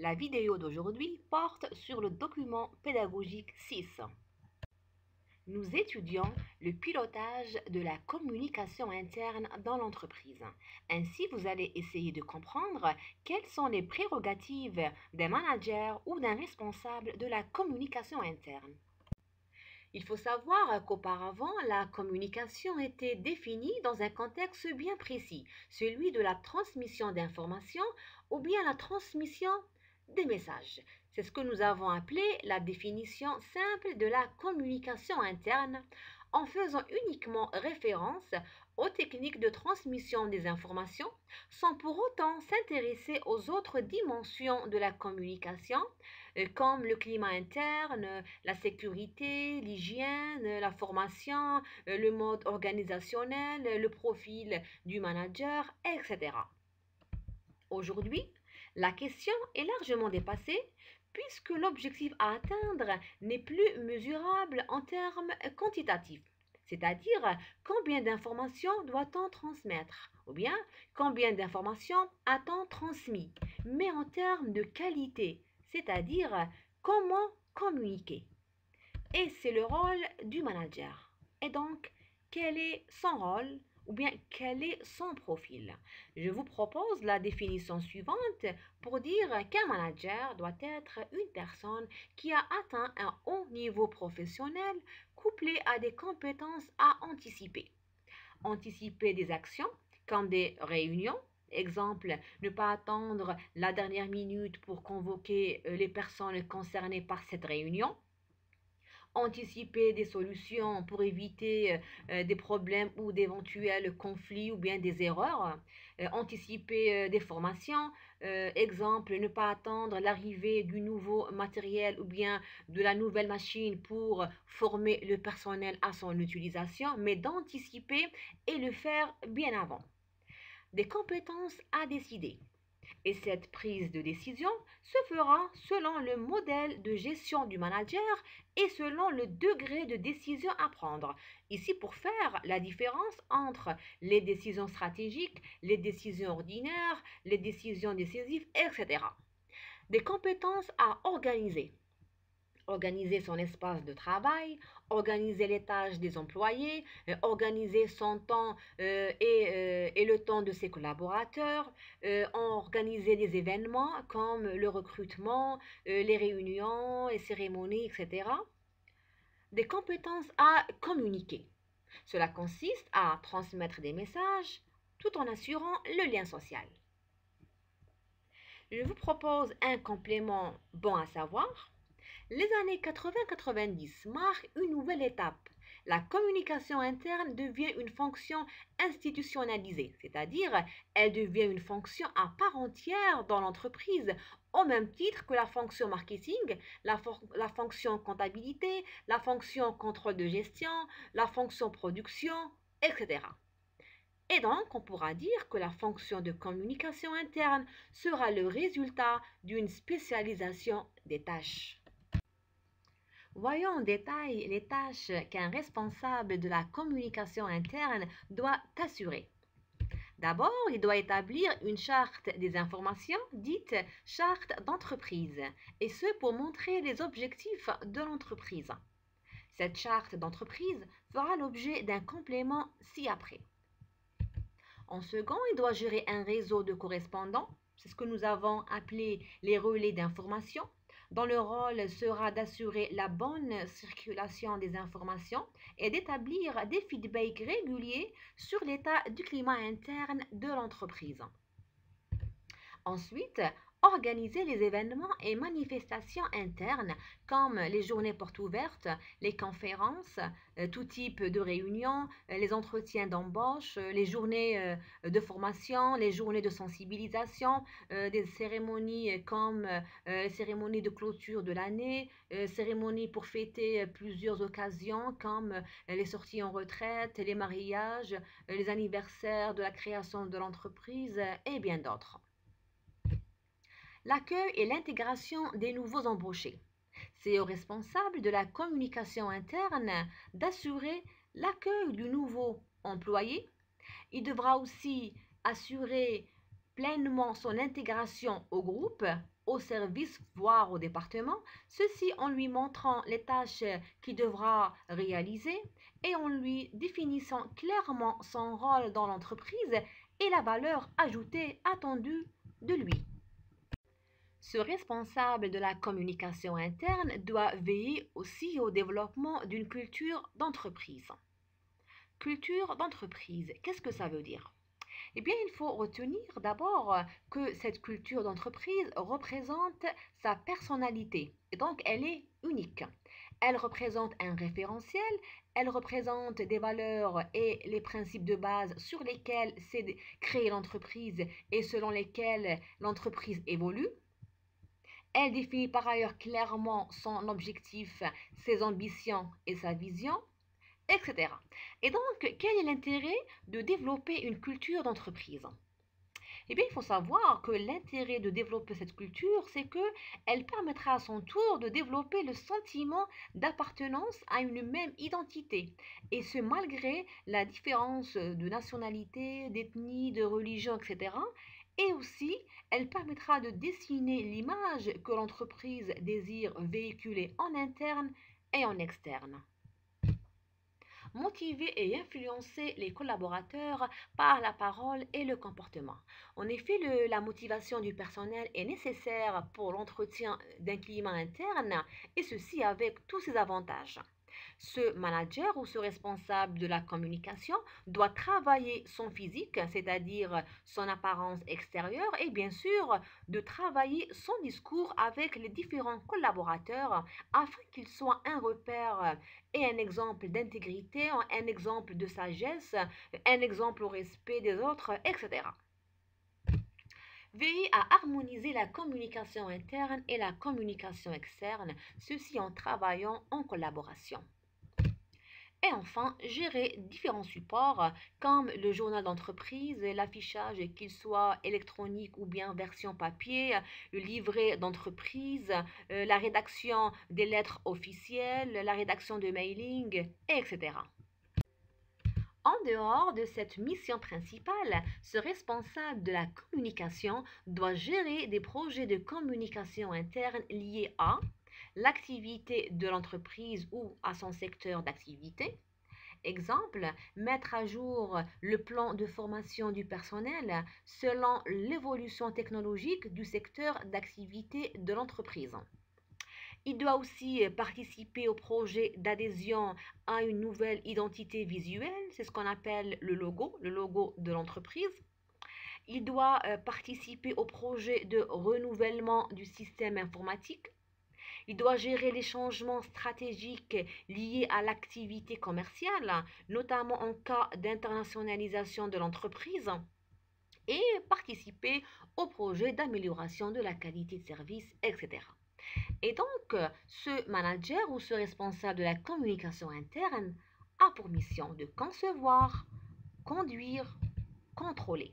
La vidéo d'aujourd'hui porte sur le document pédagogique 6. Nous étudions le pilotage de la communication interne dans l'entreprise. Ainsi, vous allez essayer de comprendre quelles sont les prérogatives d'un manager ou d'un responsable de la communication interne. Il faut savoir qu'auparavant, la communication était définie dans un contexte bien précis, celui de la transmission d'informations ou bien la transmission des messages. C'est ce que nous avons appelé la définition simple de la communication interne, en faisant uniquement référence aux techniques de transmission des informations, sans pour autant s'intéresser aux autres dimensions de la communication, comme le climat interne, la sécurité, l'hygiène, la formation, le mode organisationnel, le profil du manager, etc. Aujourd'hui, la question est largement dépassée puisque l'objectif à atteindre n'est plus mesurable en termes quantitatifs, c'est-à-dire combien d'informations doit-on transmettre ou bien combien d'informations a-t-on transmis, mais en termes de qualité, c'est-à-dire comment communiquer. Et c'est le rôle du manager. Et donc, quel est son rôle ou bien quel est son profil? Je vous propose la définition suivante pour dire qu'un manager doit être une personne qui a atteint un haut niveau professionnel couplé à des compétences à anticiper. Anticiper des actions comme des réunions. Exemple, ne pas attendre la dernière minute pour convoquer les personnes concernées par cette réunion. Anticiper des solutions pour éviter des problèmes ou d'éventuels conflits ou bien des erreurs. Anticiper des formations. Exemple, ne pas attendre l'arrivée du nouveau matériel ou bien de la nouvelle machine pour former le personnel à son utilisation, mais d'anticiper et le faire bien avant. Des compétences à décider. Et cette prise de décision se fera selon le modèle de gestion du manager et selon le degré de décision à prendre. Ici, pour faire la différence entre les décisions stratégiques, les décisions ordinaires, les décisions décisives, etc. Des compétences à organiser. Organiser son espace de travail, organiser les tâches des employés, organiser son temps et le temps de ses collaborateurs, organiser des événements comme le recrutement, les réunions, les cérémonies, etc. Des compétences à communiquer. Cela consiste à transmettre des messages tout en assurant le lien social. Je vous propose un complément bon à savoir. Les années 80-90 marquent une nouvelle étape. La communication interne devient une fonction institutionnalisée, c'est-à-dire elle devient une fonction à part entière dans l'entreprise, au même titre que la fonction marketing, la fonction comptabilité, la fonction contrôle de gestion, la fonction production, etc. Et donc, on pourra dire que la fonction de communication interne sera le résultat d'une spécialisation des tâches. Voyons en détail les tâches qu'un responsable de la communication interne doit assurer. D'abord, il doit établir une charte des informations, dite charte d'entreprise, et ce pour montrer les objectifs de l'entreprise. Cette charte d'entreprise fera l'objet d'un complément ci-après. En second, il doit gérer un réseau de correspondants, c'est ce que nous avons appelé les relais d'information, dont le rôle sera d'assurer la bonne circulation des informations et d'établir des feedbacks réguliers sur l'état du climat interne de l'entreprise. Ensuite, organiser les événements et manifestations internes comme les journées portes ouvertes, les conférences, tout type de réunions, les entretiens d'embauche, les journées de formation, les journées de sensibilisation, des cérémonies comme les cérémonies de clôture de l'année, cérémonies pour fêter plusieurs occasions comme les sorties en retraite, les mariages, les anniversaires de la création de l'entreprise et bien d'autres. L'accueil et l'intégration des nouveaux embauchés. C'est au responsable de la communication interne d'assurer l'accueil du nouveau employé. Il devra aussi assurer pleinement son intégration au groupe, au service, voire au département, ceci en lui montrant les tâches qu'il devra réaliser et en lui définissant clairement son rôle dans l'entreprise et la valeur ajoutée attendue de lui. Ce responsable de la communication interne doit veiller aussi au développement d'une culture d'entreprise. Culture d'entreprise, qu'est-ce que ça veut dire? Eh bien, il faut retenir d'abord que cette culture d'entreprise représente sa personnalité et donc elle est unique. Elle représente un référentiel, elle représente des valeurs et les principes de base sur lesquels s'est créée l'entreprise et selon lesquels l'entreprise évolue. Elle définit par ailleurs clairement son objectif, ses ambitions et sa vision, etc. Et donc, quel est l'intérêt de développer une culture d'entreprise? Eh bien, il faut savoir que l'intérêt de développer cette culture, c'est qu'elle permettra à son tour de développer le sentiment d'appartenance à une même identité, et ce malgré la différence de nationalité, d'ethnie, de religion, etc. Et aussi, elle permettra de dessiner l'image que l'entreprise désire véhiculer en interne et en externe. Motiver et influencer les collaborateurs par la parole et le comportement. En effet, la motivation du personnel est nécessaire pour l'entretien d'un climat interne et ceci avec tous ses avantages. Ce manager ou ce responsable de la communication doit travailler son physique, c'est-à-dire son apparence extérieure, et bien sûr de travailler son discours avec les différents collaborateurs afin qu'il soit un repère et un exemple d'intégrité, un exemple de sagesse, un exemple au respect des autres, etc. Veiller à harmoniser la communication interne et la communication externe, ceci en travaillant en collaboration. Et enfin, gérer différents supports comme le journal d'entreprise, l'affichage qu'il soit électronique ou bien version papier, le livret d'entreprise, la rédaction des lettres officielles, la rédaction de mailing, etc. En dehors de cette mission principale, ce responsable de la communication doit gérer des projets de communication interne liés à l'activité de l'entreprise ou à son secteur d'activité. Exemple, mettre à jour le plan de formation du personnel selon l'évolution technologique du secteur d'activité de l'entreprise. Il doit aussi participer au projet d'adhésion à une nouvelle identité visuelle, c'est ce qu'on appelle le logo de l'entreprise. Il doit participer au projet de renouvellement du système informatique. Il doit gérer les changements stratégiques liés à l'activité commerciale, notamment en cas d'internationalisation de l'entreprise, et participer au projet d'amélioration de la qualité de service, etc. Et donc, ce manager ou ce responsable de la communication interne a pour mission de concevoir, conduire, contrôler.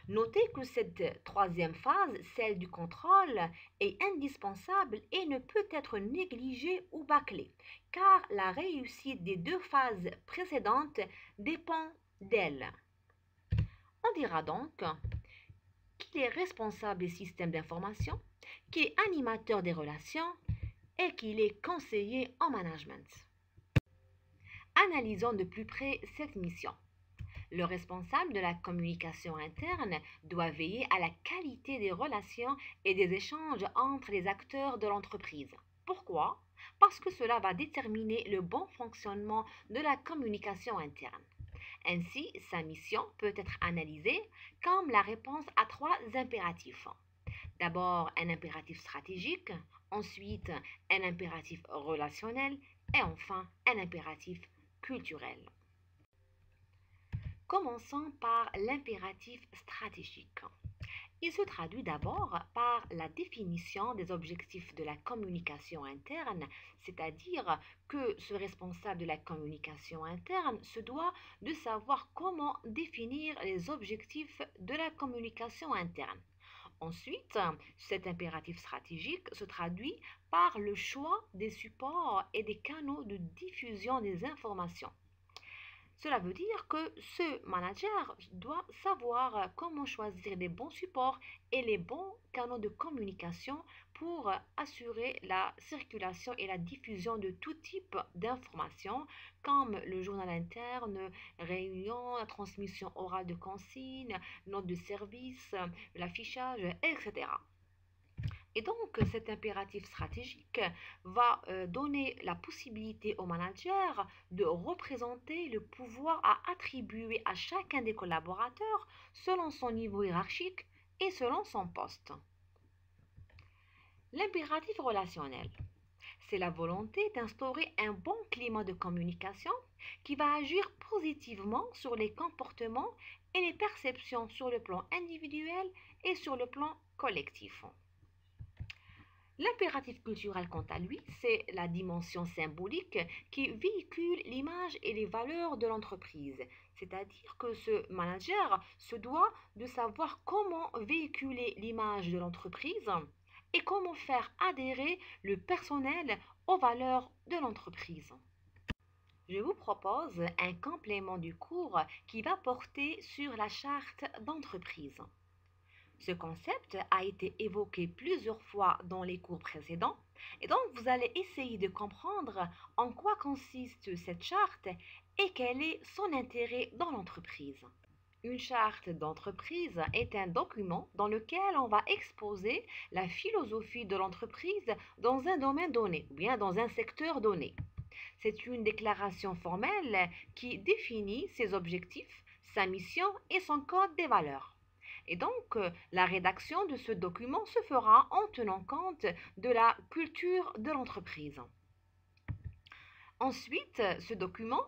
Notez que cette troisième phase, celle du contrôle, est indispensable et ne peut être négligée ou bâclée, car la réussite des deux phases précédentes dépend d'elle. On dira donc qu'il est responsable des systèmes d'information, qu'il est animateur des relations et qu'il est conseiller en management. Analysons de plus près cette mission. Le responsable de la communication interne doit veiller à la qualité des relations et des échanges entre les acteurs de l'entreprise. Pourquoi? Parce que cela va déterminer le bon fonctionnement de la communication interne. Ainsi, sa mission peut être analysée comme la réponse à trois impératifs. D'abord, un impératif stratégique, ensuite un impératif relationnel et enfin un impératif culturel. Commençons par l'impératif stratégique. Il se traduit d'abord par la définition des objectifs de la communication interne, c'est-à-dire que ce responsable de la communication interne se doit de savoir comment définir les objectifs de la communication interne. Ensuite, cet impératif stratégique se traduit par le choix des supports et des canaux de diffusion des informations. Cela veut dire que ce manager doit savoir comment choisir les bons supports et les bons canaux de communication pour assurer la circulation et la diffusion de tout type d'informations comme le journal interne, réunion, la transmission orale de consignes, notes de service, l'affichage, etc. Et donc, cet impératif stratégique va donner la possibilité au manager de représenter le pouvoir à attribuer à chacun des collaborateurs selon son niveau hiérarchique et selon son poste. L'impératif relationnel, c'est la volonté d'instaurer un bon climat de communication qui va agir positivement sur les comportements et les perceptions sur le plan individuel et sur le plan collectif. L'impératif culturel, quant à lui, c'est la dimension symbolique qui véhicule l'image et les valeurs de l'entreprise. C'est-à-dire que ce manager se doit de savoir comment véhiculer l'image de l'entreprise et comment faire adhérer le personnel aux valeurs de l'entreprise. Je vous propose un complément du cours qui va porter sur la charte d'entreprise. Ce concept a été évoqué plusieurs fois dans les cours précédents et donc vous allez essayer de comprendre en quoi consiste cette charte et quel est son intérêt dans l'entreprise. Une charte d'entreprise est un document dans lequel on va exposer la philosophie de l'entreprise dans un domaine donné ou bien dans un secteur donné. C'est une déclaration formelle qui définit ses objectifs, sa mission et son code des valeurs. Et donc, la rédaction de ce document se fera en tenant compte de la culture de l'entreprise. Ensuite, ce document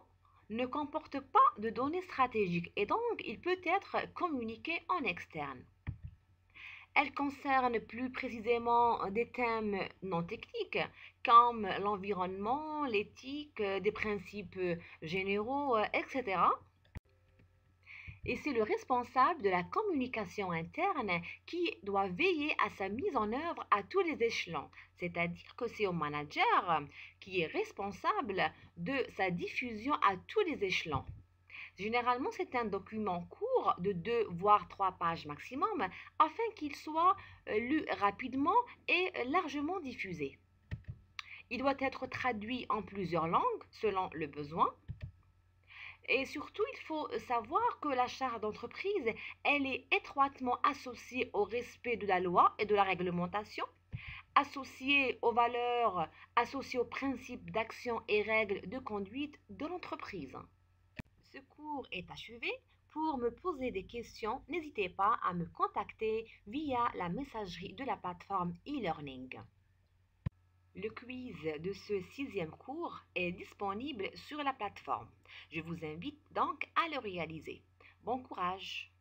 ne comporte pas de données stratégiques et donc il peut être communiqué en externe. Elle concerne plus précisément des thèmes non techniques comme l'environnement, l'éthique, des principes généraux, etc. Et c'est le responsable de la communication interne qui doit veiller à sa mise en œuvre à tous les échelons. C'est-à-dire que c'est au manager qui est responsable de sa diffusion à tous les échelons. Généralement, c'est un document court de 2 voire 3 pages maximum afin qu'il soit lu rapidement et largement diffusé. Il doit être traduit en plusieurs langues selon le besoin. Et surtout, il faut savoir que la charte d'entreprise, elle est étroitement associée au respect de la loi et de la réglementation, associée aux valeurs, associée aux principes d'action et règles de conduite de l'entreprise. Ce cours est achevé. Pour me poser des questions, n'hésitez pas à me contacter via la messagerie de la plateforme e-learning. Le quiz de ce 6e cours est disponible sur la plateforme. Je vous invite donc à le réaliser. Bon courage!